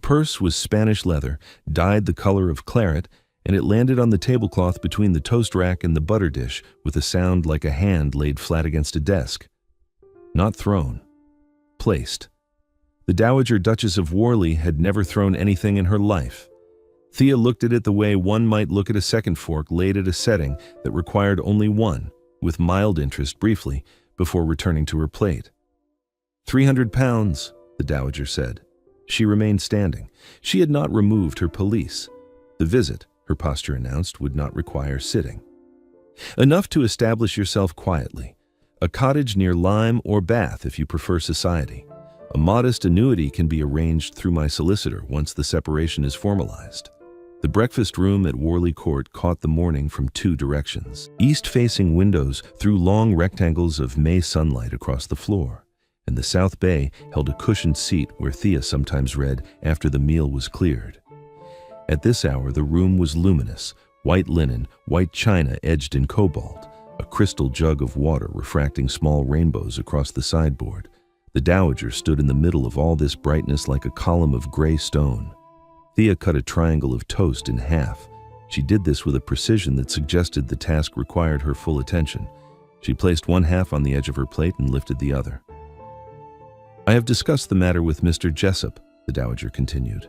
purse was Spanish leather, dyed the color of claret, and it landed on the tablecloth between the toast rack and the butter dish with a sound like a hand laid flat against a desk. Not thrown. Placed. The Dowager Duchess of Worley had never thrown anything in her life. Thea looked at it the way one might look at a second fork laid at a setting that required only one, with mild interest briefly, before returning to her plate. 300 pounds, the Dowager said. She remained standing. She had not removed her pelisse. The visit, her posture announced, would not require sitting. Enough to establish yourself quietly. A cottage near Lyme or Bath if you prefer society. A modest annuity can be arranged through my solicitor once the separation is formalized. The breakfast room at Worley Court caught the morning from two directions. East-facing windows threw long rectangles of May sunlight across the floor, and the south bay held a cushioned seat where Thea sometimes read after the meal was cleared. At this hour, the room was luminous, white linen, white china edged in cobalt, a crystal jug of water refracting small rainbows across the sideboard. The Dowager stood in the middle of all this brightness like a column of gray stone. Thea cut a triangle of toast in half. She did this with a precision that suggested the task required her full attention. She placed one half on the edge of her plate and lifted the other. I have discussed the matter with Mr. Jessup, the Dowager continued.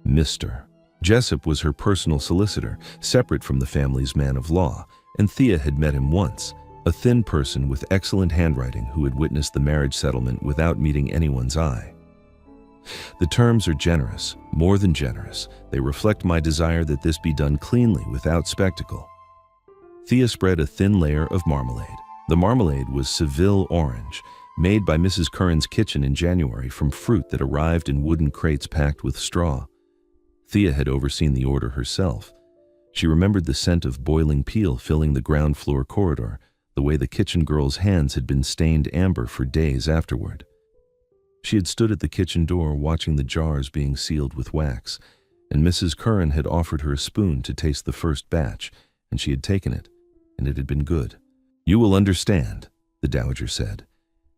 Mr. Jessup was her personal solicitor, separate from the family's man of law, and Thea had met him once, a thin person with excellent handwriting who had witnessed the marriage settlement without meeting anyone's eye. The terms are generous, more than generous. They reflect my desire that this be done cleanly, without spectacle. Thea spread a thin layer of marmalade. The marmalade was Seville orange, made by Mrs. Curran's kitchen in January from fruit that arrived in wooden crates packed with straw. Thea had overseen the order herself. She remembered the scent of boiling peel filling the ground floor corridor, the way the kitchen girl's hands had been stained amber for days afterward. She had stood at the kitchen door watching the jars being sealed with wax, and Mrs. Curran had offered her a spoon to taste the first batch, and she had taken it, and it had been good. You will understand, the Dowager said.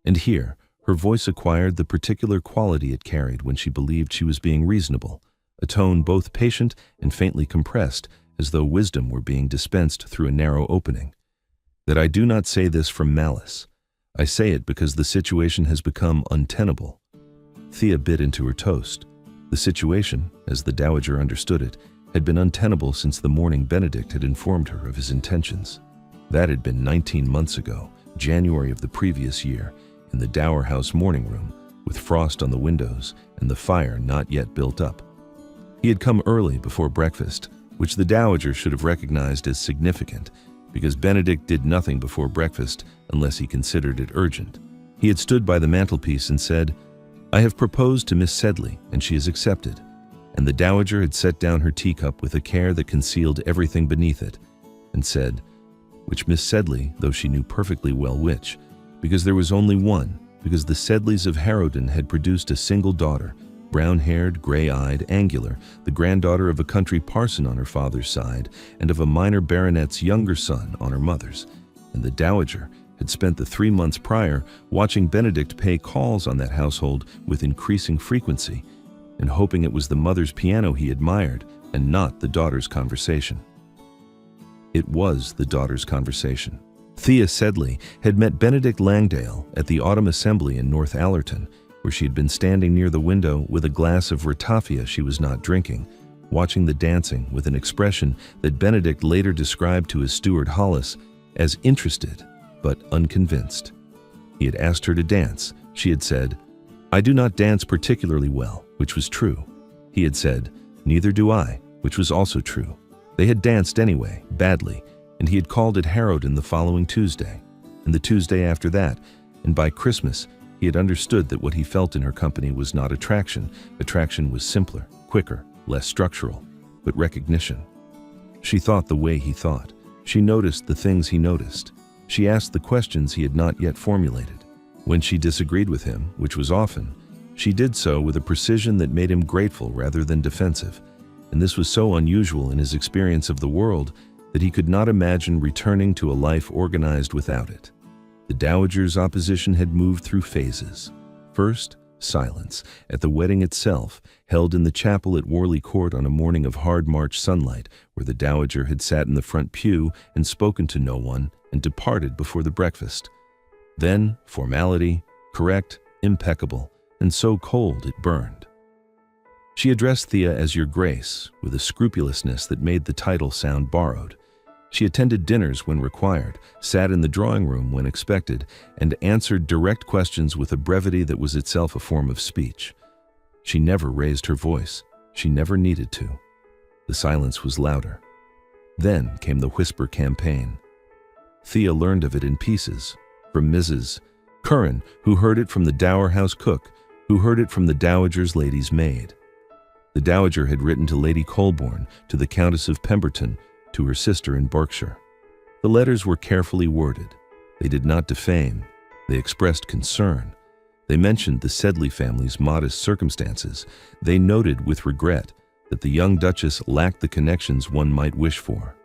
And here, her voice acquired the particular quality it carried when she believed she was being reasonable, a tone both patient and faintly compressed, as though wisdom were being dispensed through a narrow opening. That I do not say this from malice. I say it because the situation has become untenable. Thea bit into her toast. The situation, as the Dowager understood it, had been untenable since the morning Benedict had informed her of his intentions. That had been 19 months ago, January of the previous year, in the Dower House morning room, with frost on the windows and the fire not yet built up. He had come early before breakfast, which the Dowager should have recognized as significant, because Benedict did nothing before breakfast unless he considered it urgent. He had stood by the mantelpiece and said, I have proposed to Miss Sedley, and she has accepted. And the Dowager had set down her teacup with a care that concealed everything beneath it, and said, which Miss Sedley, though she knew perfectly well which, because there was only one, because the Sedleys of Harrowden had produced a single daughter, brown-haired, gray-eyed, angular, the granddaughter of a country parson on her father's side and of a minor baronet's younger son on her mother's, and the Dowager had spent the 3 months prior watching Benedict pay calls on that household with increasing frequency, and hoping it was the mother's piano he admired and not the daughter's conversation. It was the daughter's conversation. Thea Sedley had met Benedict Langdale at the autumn assembly in North Allerton, where she had been standing near the window with a glass of ratafia she was not drinking, watching the dancing with an expression that Benedict later described to his steward Hollis as interested but unconvinced. He had asked her to dance. She had said, I do not dance particularly well, which was true. He had said, neither do I, which was also true. They had danced anyway, badly, and he had called at Harrowden the following Tuesday, and the Tuesday after that, and by Christmas, he had understood that what he felt in her company was not attraction. Attraction was simpler, quicker, less structural, but recognition. She thought the way he thought. She noticed the things he noticed. She asked the questions he had not yet formulated. When she disagreed with him, which was often, she did so with a precision that made him grateful rather than defensive, and this was so unusual in his experience of the world that he could not imagine returning to a life organized without it. The Dowager's opposition had moved through phases. First, silence. At the wedding itself, held in the chapel at Worley Court on a morning of hard March sunlight, where the dowager had sat in the front pew and spoken to no one and departed before the breakfast. Then, formality, correct, impeccable, and so cold it burned. She addressed Thea as Your Grace, with a scrupulousness that made the title sound borrowed. She attended dinners when required, sat in the drawing room when expected, and answered direct questions with a brevity that was itself a form of speech. She never raised her voice. She never needed to. The silence was louder. Then came the whisper campaign. Thea learned of it in pieces, from Mrs. Curran, who heard it from the dower house cook, who heard it from the dowager's lady's maid. The dowager had written to Lady Colborne, to the Countess of Pemberton, to her sister in Berkshire. The letters were carefully worded. They did not defame. They expressed concern. They mentioned the Sedley family's modest circumstances. They noted with regret that the young Duchess lacked the connections one might wish for.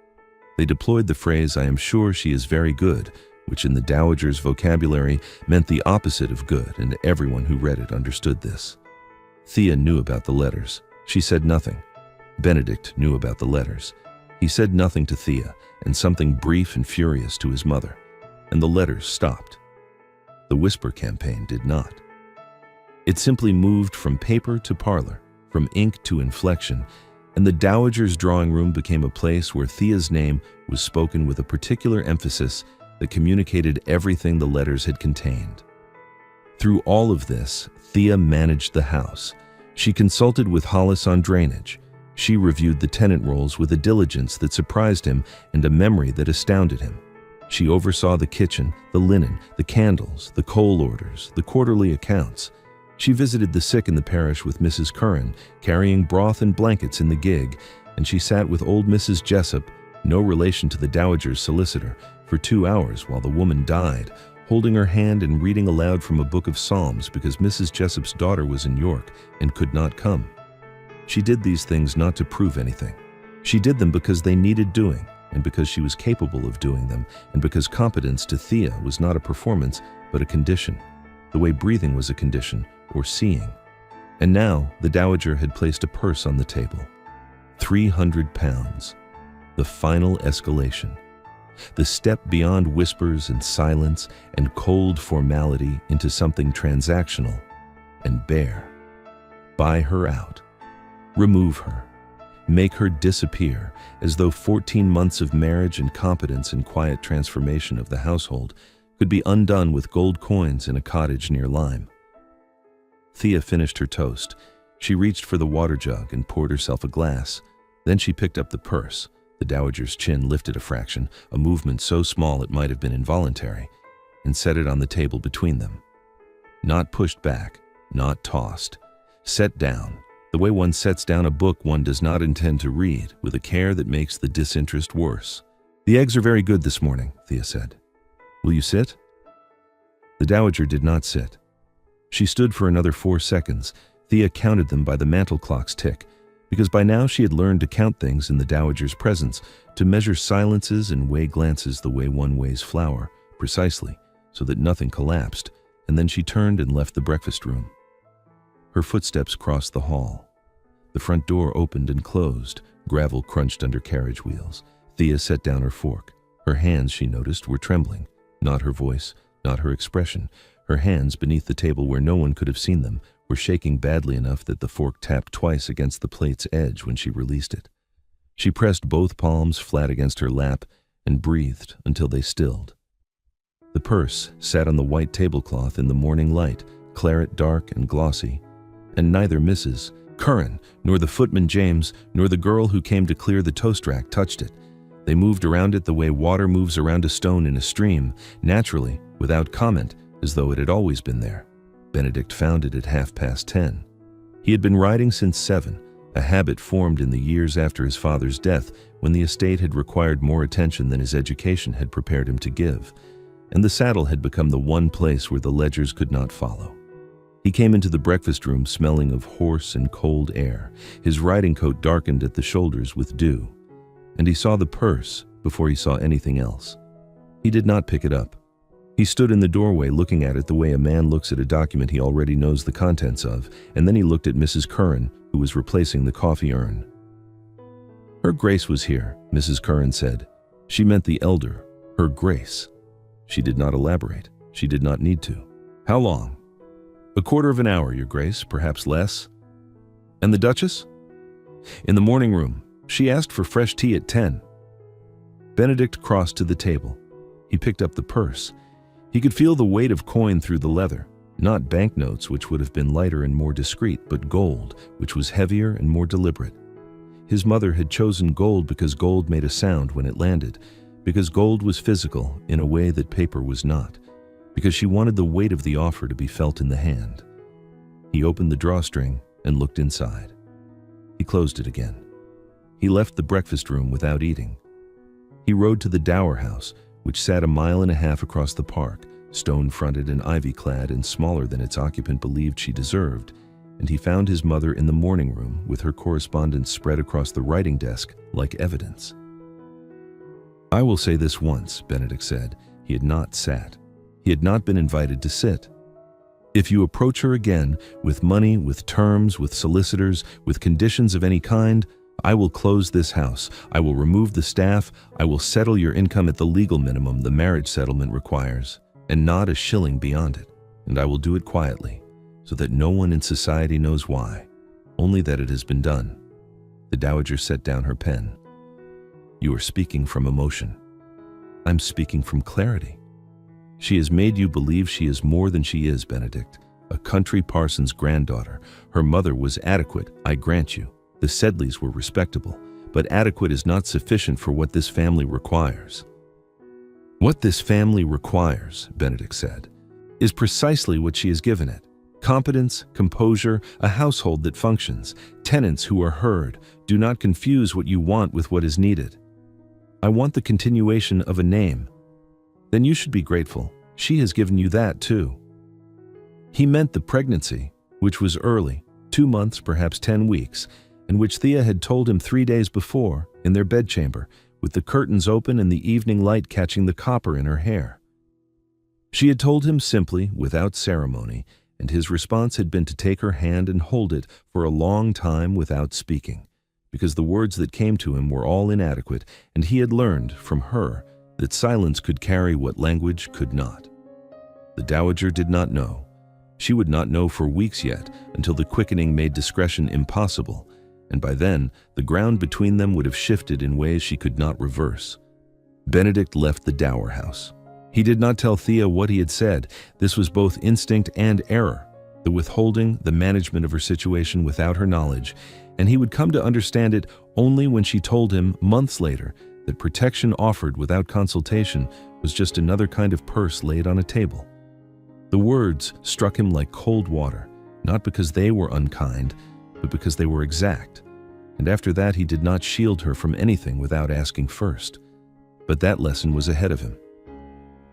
They deployed the phrase, "I am sure she is very good," which in the dowager's vocabulary meant the opposite of good, and everyone who read it understood this. Thea knew about the letters. She said nothing. Benedict knew about the letters. He said nothing to Thea, and something brief and furious to his mother, and the letters stopped. The whisper campaign did not. It simply moved from paper to parlor, from ink to inflection, and the dowager's drawing room became a place where Thea's name was spoken with a particular emphasis that communicated everything the letters had contained. Through all of this, Thea managed the house. She consulted with Hollis on drainage. She reviewed the tenant rolls with a diligence that surprised him and a memory that astounded him. She oversaw the kitchen, the linen, the candles, the coal orders, the quarterly accounts. She visited the sick in the parish with Mrs. Curran, carrying broth and blankets in the gig, and she sat with old Mrs. Jessup, no relation to the dowager's solicitor, for 2 hours while the woman died, holding her hand and reading aloud from a book of Psalms because Mrs. Jessup's daughter was in York and could not come. She did these things not to prove anything. She did them because they needed doing, and because she was capable of doing them, and because competence to Thea was not a performance, but a condition, the way breathing was a condition, or seeing. And now the dowager had placed a purse on the table. £300. The final escalation. The step beyond whispers and silence and cold formality into something transactional and bare. Buy her out. Remove her. Make her disappear, as though 14 months of marriage and competence and quiet transformation of the household could be undone with gold coins in a cottage near Lyme. Thea finished her toast. She reached for the water jug and poured herself a glass. Then she picked up the purse. The dowager's chin lifted a fraction, a movement so small it might have been involuntary, and set it on the table between them. Not pushed back, not tossed. Set down, the way one sets down a book one does not intend to read, with a care that makes the disinterest worse. "The eggs are very good this morning," Thea said. "Will you sit?" The dowager did not sit. She stood for another 4 seconds. Thea counted them by the mantel clock's tick, because by now she had learned to count things in the dowager's presence, to measure silences and weigh glances the way one weighs flour, precisely, so that nothing collapsed, and then she turned and left the breakfast room. Her footsteps crossed the hall. The front door opened and closed. Gravel crunched under carriage wheels. Thea set down her fork. Her hands, she noticed, were trembling. Not her voice, not her expression. Her hands, beneath the table where no one could have seen them, were shaking badly enough that the fork tapped twice against the plate's edge when she released it. She pressed both palms flat against her lap and breathed until they stilled. The purse sat on the white tablecloth in the morning light, claret dark and glossy, and neither Mrs. Curran, nor the footman James, nor the girl who came to clear the toast rack touched it. They moved around it the way water moves around a stone in a stream, naturally, without comment, as though it had always been there. Benedict found it at 10:30. He had been riding since 7, a habit formed in the years after his father's death, when the estate had required more attention than his education had prepared him to give, and the saddle had become the one place where the ledgers could not follow. He came into the breakfast room smelling of hoarse and cold air. His riding coat darkened at the shoulders with dew, and he saw the purse before he saw anything else. He did not pick it up. He stood in the doorway looking at it the way a man looks at a document he already knows the contents of, and then he looked at Mrs. Curran, who was replacing the coffee urn. "Her Grace was here," Mrs. Curran said. She meant the elder, Her Grace. She did not elaborate. She did not need to. "How long?" "A quarter of an hour, Your Grace, perhaps less." "And the Duchess?" "In the morning room. She asked for fresh tea at 10. Benedict crossed to the table. He picked up the purse. He could feel the weight of coin through the leather, not banknotes, which would have been lighter and more discreet, but gold, which was heavier and more deliberate. His mother had chosen gold because gold made a sound when it landed, because gold was physical in a way that paper was not, because she wanted the weight of the offer to be felt in the hand. He opened the drawstring and looked inside. He closed it again. He left the breakfast room without eating. He rode to the Dower House, which sat a mile and a half across the park, stone-fronted and ivy-clad and smaller than its occupant believed she deserved, and he found his mother in the morning room with her correspondence spread across the writing desk like evidence. "I will say this once," Benedict said. He had not sat. He had not been invited to sit. "If you approach her again, with money, with terms, with solicitors, with conditions of any kind, I will close this house. I will remove the staff. I will settle your income at the legal minimum the marriage settlement requires, and not a shilling beyond it. And I will do it quietly, so that no one in society knows why, only that it has been done." The Dowager set down her pen. "You are speaking from emotion." "I'm speaking from clarity. She has made you believe she is more than she is, Benedict. A country parson's granddaughter. Her mother was adequate, I grant you. The Sedleys were respectable, but adequate is not sufficient for what this family requires." "What this family requires," Benedict said, "is precisely what she has given it. Competence, composure, a household that functions, tenants who are heard. Do not confuse what you want with what is needed. I want the continuation of a name. Then you should be grateful. She has given you that too." He meant the pregnancy, which was early, 2 months, perhaps 10 weeks, and which Thea had told him 3 days before, in their bedchamber, with the curtains open and the evening light catching the copper in her hair. She had told him simply, without ceremony, and his response had been to take her hand and hold it for a long time without speaking, because the words that came to him were all inadequate, and he had learned, from her, that silence could carry what language could not. The Dowager did not know. She would not know for weeks yet, until the quickening made discretion impossible, and by then, the ground between them would have shifted in ways she could not reverse. Benedict left the Dower House. He did not tell Thea what he had said. This was both instinct and error, the withholding, the management of her situation without her knowledge, and he would come to understand it only when she told him, months later, that protection offered without consultation was just another kind of purse laid on a table. The words struck him like cold water, not because they were unkind, but because they were exact, and after that he did not shield her from anything without asking first. But that lesson was ahead of him.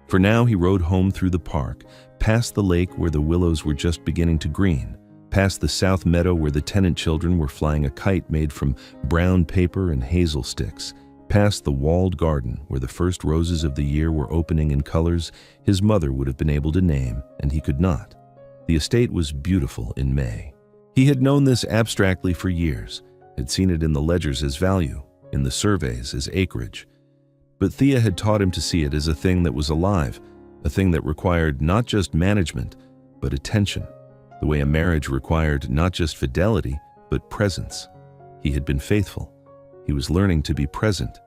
For now he rode home through the park, past the lake where the willows were just beginning to green, past the south meadow where the tenant children were flying a kite made from brown paper and hazel sticks, past the walled garden where the first roses of the year were opening in colors his mother would have been able to name, and he could not. The estate was beautiful in May. He had known this abstractly for years, had seen it in the ledgers as value, in the surveys as acreage. But Thea had taught him to see it as a thing that was alive, a thing that required not just management, but attention, the way a marriage required not just fidelity, but presence. He had been faithful. He was learning to be present.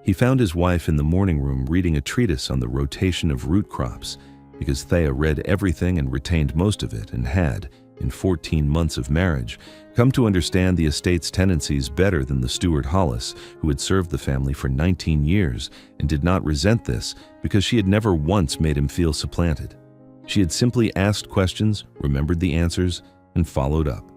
He found his wife in the morning room reading a treatise on the rotation of root crops, because Thea read everything and retained most of it and had, in 14 months of marriage, come to understand the estate's tendencies better than the steward Hollis, who had served the family for 19 years and did not resent this because she had never once made him feel supplanted. She had simply asked questions, remembered the answers, and followed up.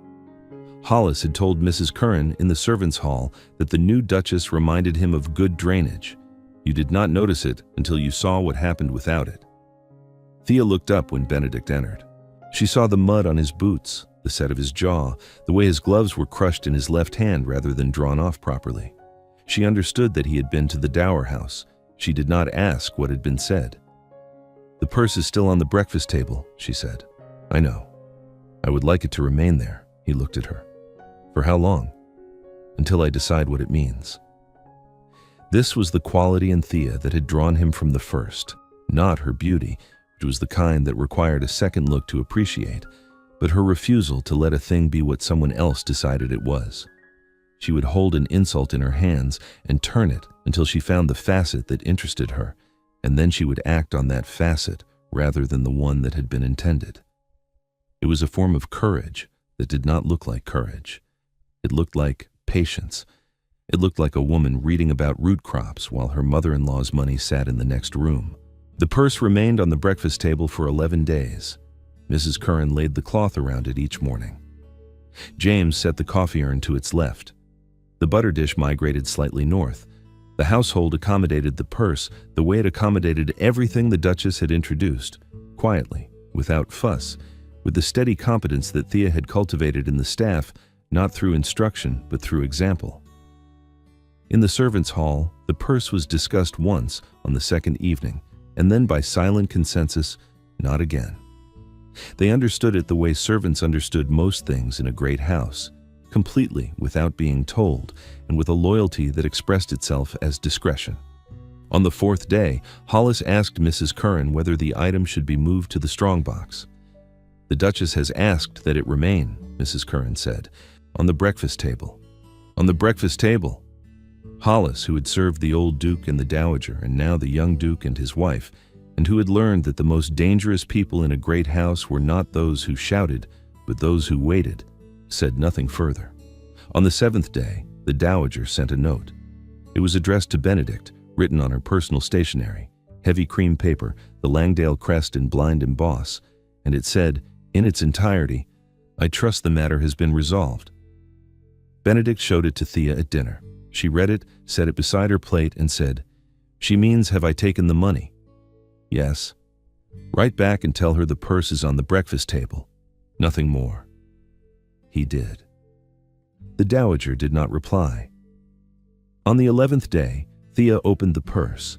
Hollis had told Mrs. Curran in the servants' hall that the new Duchess reminded him of good drainage. You did not notice it until you saw what happened without it. Thea looked up when Benedict entered. She saw the mud on his boots, the set of his jaw, the way his gloves were crushed in his left hand rather than drawn off properly. She understood that he had been to the Dower House. She did not ask what had been said. "The purse is still on the breakfast table," she said. "I know. I would like it to remain there." He looked at her. "For how long?" "Until I decide what it means." This was the quality in Thea that had drawn him from the first, not her beauty, which was the kind that required a second look to appreciate, but her refusal to let a thing be what someone else decided it was. She would hold an insult in her hands and turn it until she found the facet that interested her, and then she would act on that facet rather than the one that had been intended. It was a form of courage that did not look like courage. It looked like patience. It looked like a woman reading about root crops while her mother-in-law's money sat in the next room. The purse remained on the breakfast table for 11 days. Mrs. Curran laid the cloth around it each morning. James set the coffee urn to its left. The butter dish migrated slightly north. The household accommodated the purse the way it accommodated everything the Duchess had introduced, quietly, without fuss, with the steady competence that Thea had cultivated in the staff, not through instruction but through example. In the servants' hall, the purse was discussed once on the second evening, and then by silent consensus, not again. They understood it the way servants understood most things in a great house, completely without being told, and with a loyalty that expressed itself as discretion. On the fourth day, Hollis asked Mrs. Curran whether the item should be moved to the strongbox. "The Duchess has asked that it remain," Mrs. Curran said, "on the breakfast table." "On the breakfast table." Hollis, who had served the old Duke and the Dowager, and now the young Duke and his wife, and who had learned that the most dangerous people in a great house were not those who shouted, but those who waited, said nothing further. On the seventh day, the Dowager sent a note. It was addressed to Benedict, written on her personal stationery, heavy cream paper, the Langdale crest in blind emboss, and it said, in its entirety, "I trust the matter has been resolved." Benedict showed it to Thea at dinner. She read it, set it beside her plate, and said, "She means, have I taken the money?" "Yes." "Write back and tell her the purse is on the breakfast table. Nothing more." He did. The Dowager did not reply. On the 11th day, Thea opened the purse.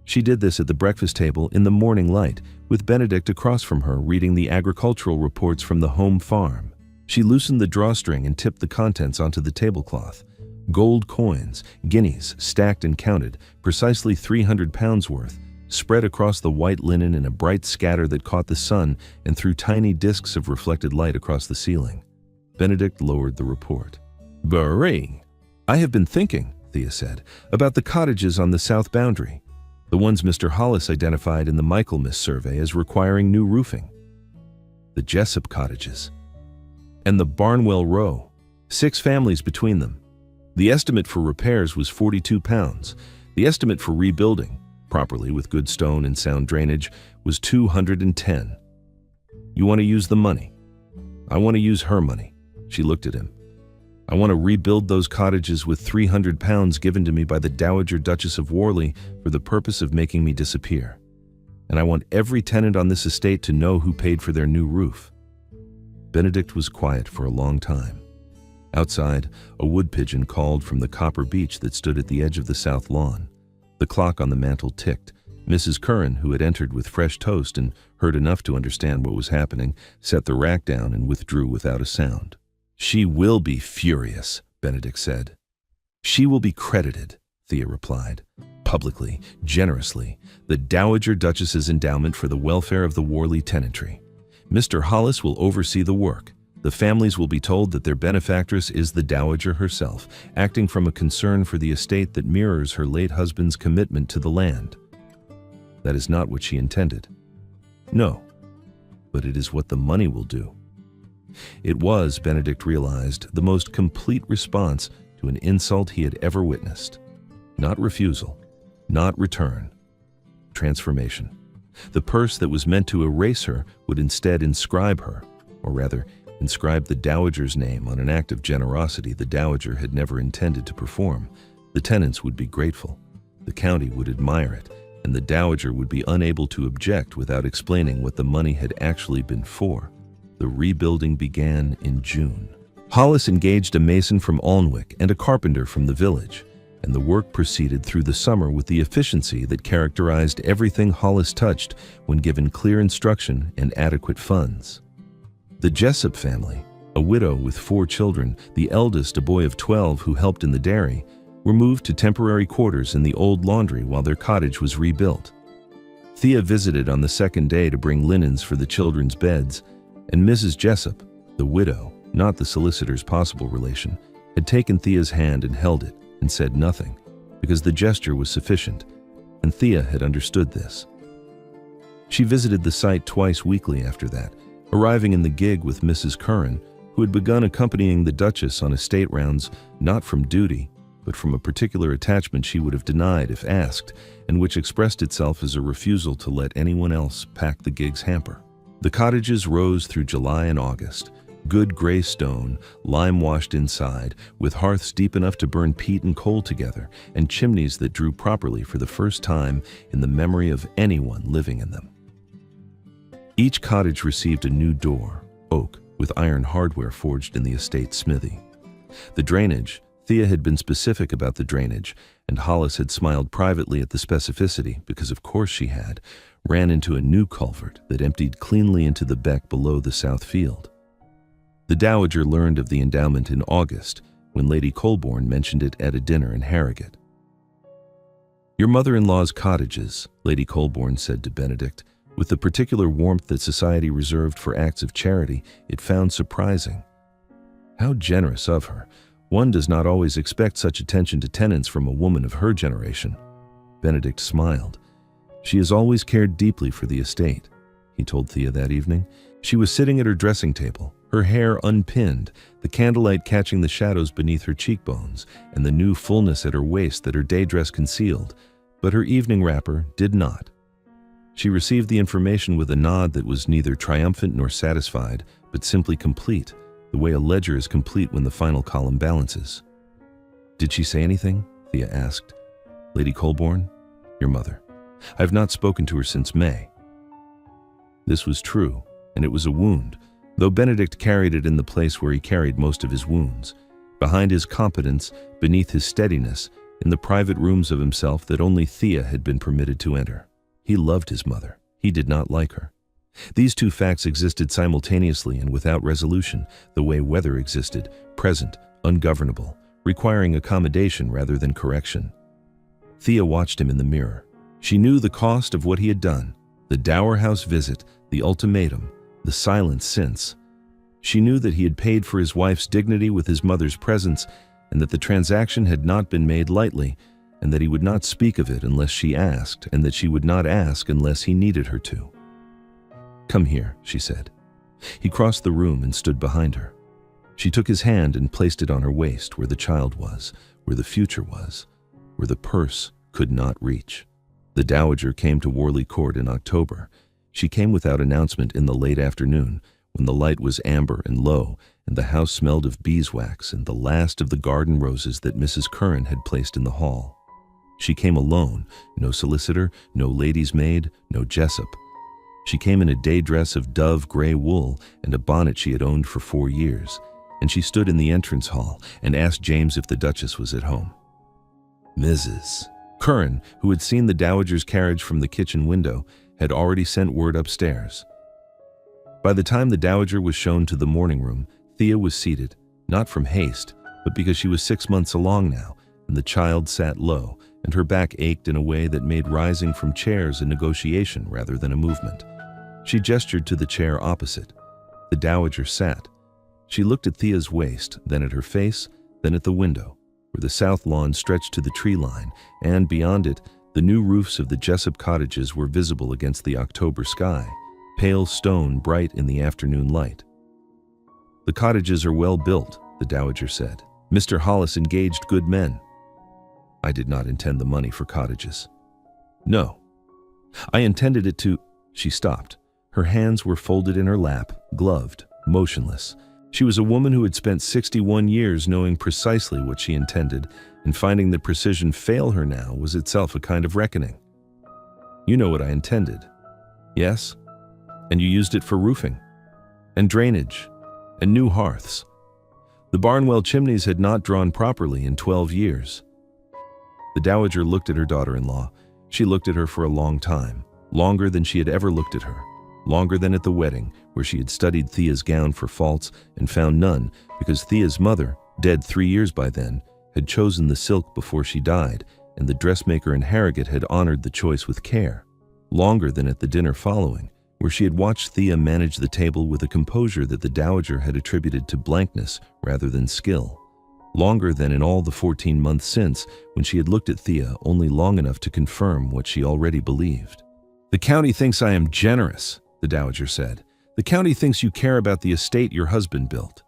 She did this at the breakfast table in the morning light, with Benedict across from her reading the agricultural reports from the home farm. She loosened the drawstring and tipped the contents onto the tablecloth. Gold coins, guineas, stacked and counted, precisely 300 pounds worth, spread across the white linen in a bright scatter that caught the sun and threw tiny discs of reflected light across the ceiling. Benedict lowered the report. "Bering! I have been thinking," Thea said, "about the cottages on the south boundary, the ones Mr. Hollis identified in the Michaelmas survey as requiring new roofing. The Jessup cottages. And the Barnwell Row, 6 families between them. The estimate for repairs was £42. The estimate for rebuilding, properly with good stone and sound drainage, was £210. You want to use the money? I want to use her money." She looked at him. "I want to rebuild those cottages with £300 given to me by the Dowager Duchess of Worley for the purpose of making me disappear. And I want every tenant on this estate to know who paid for their new roof." Benedict was quiet for a long time. Outside, a wood pigeon called from the copper beech that stood at the edge of the south lawn. The clock on the mantel ticked. Mrs. Curran, who had entered with fresh toast and heard enough to understand what was happening, set the rack down and withdrew without a sound. "She will be furious," Benedict said. "She will be credited," Thea replied. "Publicly, generously, the Dowager Duchess's endowment for the welfare of the Worley tenantry. Mr. Hollis will oversee the work. The families will be told that their benefactress is the Dowager herself, acting from a concern for the estate that mirrors her late husband's commitment to the land. That is not what she intended. No, but it is what the money will do." It was, Benedict realized, the most complete response to an insult he had ever witnessed. Not refusal, not return. Transformation. The purse that was meant to erase her would instead inscribe her, or rather, inscribe the Dowager's name on an act of generosity the Dowager had never intended to perform. The tenants would be grateful, the county would admire it, and the Dowager would be unable to object without explaining what the money had actually been for. The rebuilding began in June. Hollis engaged a mason from Alnwick and a carpenter from the village. and the work proceeded through the summer with the efficiency that characterized everything Hollis touched when given clear instruction and adequate funds. The Jessup family, a widow with 4 children, the eldest a boy of 12 who helped in the dairy, were moved to temporary quarters in the old laundry while their cottage was rebuilt. Thea visited on the second day to bring linens for the children's beds, and Mrs. Jessup, the widow, not the solicitor's possible relation, had taken Thea's hand and held it and said nothing, because the gesture was sufficient, and Thea had understood this. She visited the site twice weekly after that, arriving in the gig with Mrs. Curran, who had begun accompanying the Duchess on estate rounds not from duty, but from a particular attachment she would have denied if asked, and which expressed itself as a refusal to let anyone else pack the gig's hamper. The cottages rose through July and August, good gray stone, lime-washed inside, with hearths deep enough to burn peat and coal together, and chimneys that drew properly for the first time in the memory of anyone living in them. Each cottage received a new door, oak, with iron hardware forged in the estate smithy. The drainage, Thea had been specific about the drainage, and Hollis had smiled privately at the specificity, because of course she had, ran into a new culvert that emptied cleanly into the beck below the south field. The Dowager learned of the endowment in August, when Lady Colborne mentioned it at a dinner in Harrogate. "Your mother-in-law's cottages," Lady Colborne said to Benedict, with the particular warmth that society reserved for acts of charity, it found surprising. How generous of her. One does not always expect such attention to tenants from a woman of her generation. Benedict smiled. "She has always cared deeply for the estate," he told Thea that evening. She was sitting at her dressing table, her hair unpinned, the candlelight catching the shadows beneath her cheekbones, and the new fullness at her waist that her day dress concealed, but her evening wrapper did not. She received the information with a nod that was neither triumphant nor satisfied, but simply complete, the way a ledger is complete when the final column balances. "Did she say anything?" Thea asked. "Lady Colborne? Your mother. I have not spoken to her since May." This was true, and it was a wound, though Benedict carried it in the place where he carried most of his wounds, behind his competence, beneath his steadiness, in the private rooms of himself that only Thea had been permitted to enter. He loved his mother. He did not like her. These two facts existed simultaneously and without resolution, the way weather existed, present, ungovernable, requiring accommodation rather than correction. Thea watched him in the mirror. She knew the cost of what he had done, the Dower House visit, the ultimatum, the silence since. She knew that he had paid for his wife's dignity with his mother's presence, and that the transaction had not been made lightly, and that he would not speak of it unless she asked, and that she would not ask unless he needed her to. "Come here," she said. He crossed the room and stood behind her. She took his hand and placed it on her waist, where the child was, where the future was, where the purse could not reach. The Dowager came to Worley Court in October. She came without announcement in the late afternoon, when the light was amber and low, and the house smelled of beeswax and the last of the garden roses that Mrs. Curran had placed in the hall. She came alone, no solicitor, no lady's maid, no Jessup. She came in a day dress of dove gray wool and a bonnet she had owned for 4 years, and she stood in the entrance hall and asked James if the Duchess was at home. Mrs. Curran, who had seen the Dowager's carriage from the kitchen window, had already sent word upstairs. By the time the Dowager was shown to the morning room, Thea was seated, not from haste, but because she was 6 months along now, and the child sat low, and her back ached in a way that made rising from chairs a negotiation rather than a movement. She gestured to the chair opposite. The Dowager sat. She looked at Thea's waist, then at her face, then at the window, where the south lawn stretched to the tree line, and beyond it, the new roofs of the Jessup cottages were visible against the October sky, pale stone bright in the afternoon light. "The cottages are well built," the Dowager said. "Mr. Hollis engaged good men." "I did not intend the money for cottages." "No. I intended it to—" She stopped. Her hands were folded in her lap, gloved, motionless. She was a woman who had spent 61 years knowing precisely what she intended, and finding that precision fail her now was itself a kind of reckoning. "You know what I intended." "Yes? And you used it for roofing, and drainage, and new hearths. The Barnwell chimneys had not drawn properly in 12 years. The dowager looked at her daughter-in-law. She looked at her for a long time, longer than she had ever looked at her, longer than at the wedding, where she had studied Thea's gown for faults and found none, because Thea's mother, dead 3 years by then, had chosen the silk before she died, and the dressmaker in Harrogate had honored the choice with care. Longer than at the dinner following, where she had watched Thea manage the table with a composure that the dowager had attributed to blankness rather than skill. Longer than in all the 14 months since, when she had looked at Thea only long enough to confirm what she already believed. "The county thinks I am generous," the dowager said. "The county thinks you care about the estate your husband built."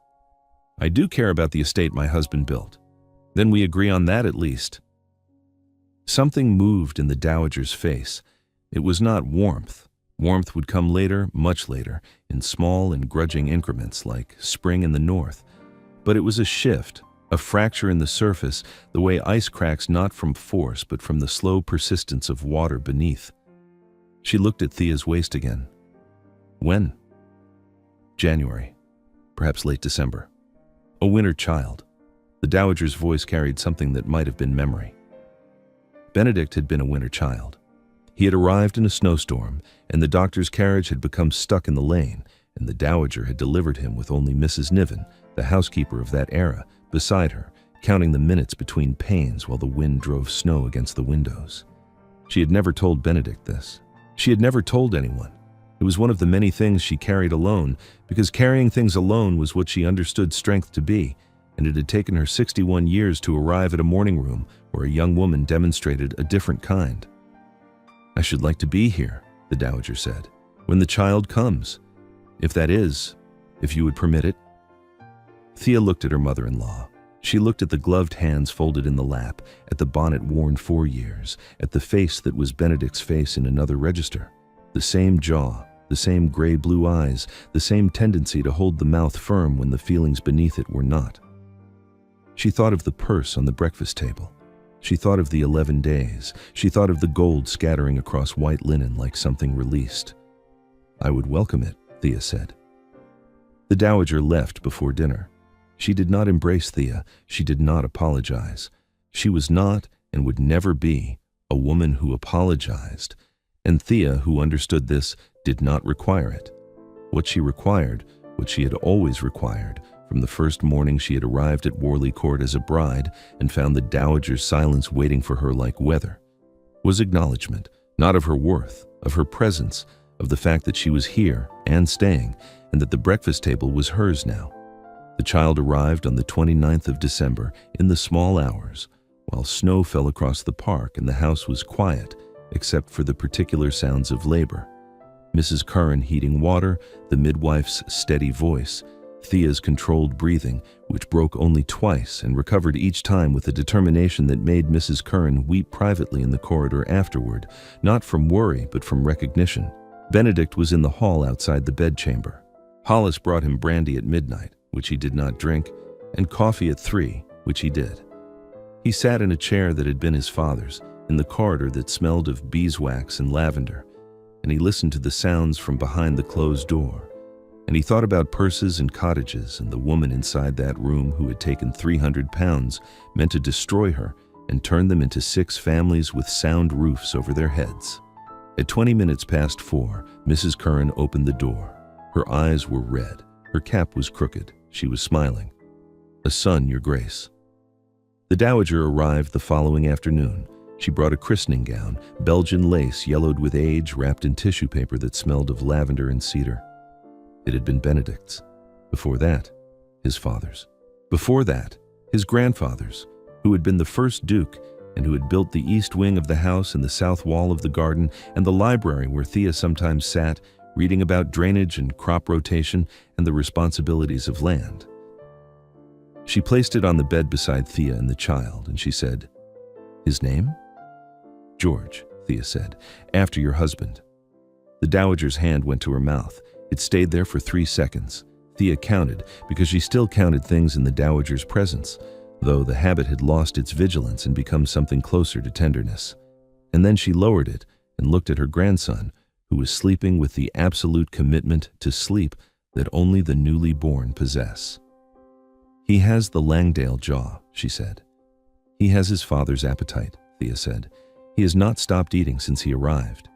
"I do care about the estate my husband built." "Then we agree on that at least." Something moved in the dowager's face. It was not warmth. Warmth would come later, much later, in small and grudging increments like spring in the north. But it was a shift, a fracture in the surface, the way ice cracks not from force but from the slow persistence of water beneath. She looked at Thea's waist again. "When?" "January. Perhaps late December. A winter child." The dowager's voice carried something that might have been memory. Benedict had been a winter child. He had arrived in a snowstorm, and the doctor's carriage had become stuck in the lane, and the dowager had delivered him with only Mrs. Niven, the housekeeper of that era, beside her, counting the minutes between pains while the wind drove snow against the windows. She had never told Benedict this. She had never told anyone. It was one of the many things she carried alone, because carrying things alone was what she understood strength to be, and it had taken her 61 years to arrive at a morning room where a young woman demonstrated a different kind. "I should like to be here," the dowager said, "when the child comes. If you would permit it." Thea looked at her mother-in-law. She looked at the gloved hands folded in the lap, at the bonnet worn 4 years, at the face that was Benedict's face in another register. The same jaw, the same gray-blue eyes, the same tendency to hold the mouth firm when the feelings beneath it were not. She thought of the purse on the breakfast table. She thought of the 11 days. She thought of the gold scattering across white linen like something released. "I would welcome it," Thea said. The dowager left before dinner. She did not embrace Thea. She did not apologize. She was not, and would never be, a woman who apologized. And Thea, who understood this, did not require it. What she required, what she had always required, from the first morning she had arrived at Worley Court as a bride and found the dowager's silence waiting for her like weather, was acknowledgement, not of her worth, of her presence, of the fact that she was here and staying, and that the breakfast table was hers now. The child arrived on the 29th of December in the small hours, while snow fell across the park and the house was quiet, except for the particular sounds of labor. Mrs. Curran heating water, the midwife's steady voice, Thea's controlled breathing, which broke only twice and recovered each time with a determination that made Mrs. Curran weep privately in the corridor afterward, not from worry but from recognition. Benedict was in the hall outside the bedchamber. Hollis brought him brandy at midnight, which he did not drink, and coffee at 3, which he did. He sat in a chair that had been his father's, in the corridor that smelled of beeswax and lavender, and he listened to the sounds from behind the closed door. And he thought about purses and cottages and the woman inside that room who had taken 300 pounds, meant to destroy her, and turn them into 6 families with sound roofs over their heads. At 20 minutes past 4, Mrs. Curran opened the door. Her eyes were red. Her cap was crooked. She was smiling. "A son, Your Grace." The dowager arrived the following afternoon. She brought a christening gown, Belgian lace yellowed with age, wrapped in tissue paper that smelled of lavender and cedar. It had been Benedict's. Before that, his father's. Before that, his grandfather's, who had been the first duke and who had built the east wing of the house and the south wall of the garden and the library where Thea sometimes sat, reading about drainage and crop rotation and the responsibilities of land. She placed it on the bed beside Thea and the child, and she said, "His name?" "George," Thea said, "after your husband." The dowager's hand went to her mouth. It stayed there for 3 seconds. Thea counted, because she still counted things in the dowager's presence, though the habit had lost its vigilance and become something closer to tenderness. And then she lowered it and looked at her grandson, who was sleeping with the absolute commitment to sleep that only the newly born possess. "He has the Langdale jaw," she said. "He has his father's appetite," Thea said. "He has not stopped eating since he arrived."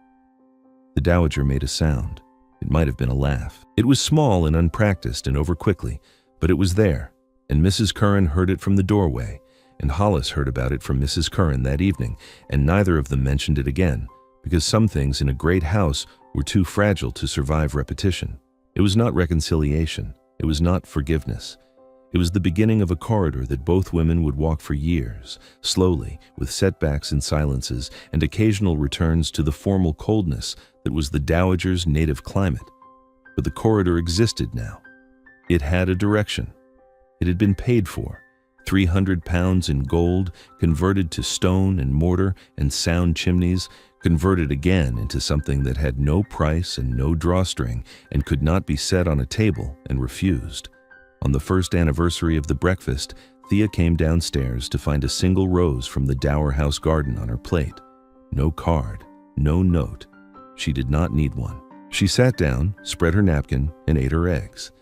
The dowager made a sound. It might have been a laugh. It was small and unpracticed and over quickly, but it was there, and Mrs. Curran heard it from the doorway, and Hollis heard about it from Mrs. Curran that evening, and neither of them mentioned it again, because some things in a great house were too fragile to survive repetition. It was not reconciliation. It was not forgiveness. It was the beginning of a corridor that both women would walk for years, slowly, with setbacks and silences, and occasional returns to the formal coldness that was the dowager's native climate. But the corridor existed now. It had a direction. It had been paid for. 300 pounds in gold, converted to stone and mortar and sound chimneys, converted again into something that had no price and no drawstring and could not be set on a table and refused. On the first anniversary of the breakfast, Thea came downstairs to find a single rose from the Dower House garden on her plate. No card, no note. She did not need one. She sat down, spread her napkin, and ate her eggs.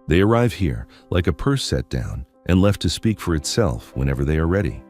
They arrive here, like a purse set down, and left to speak for itself whenever they are ready.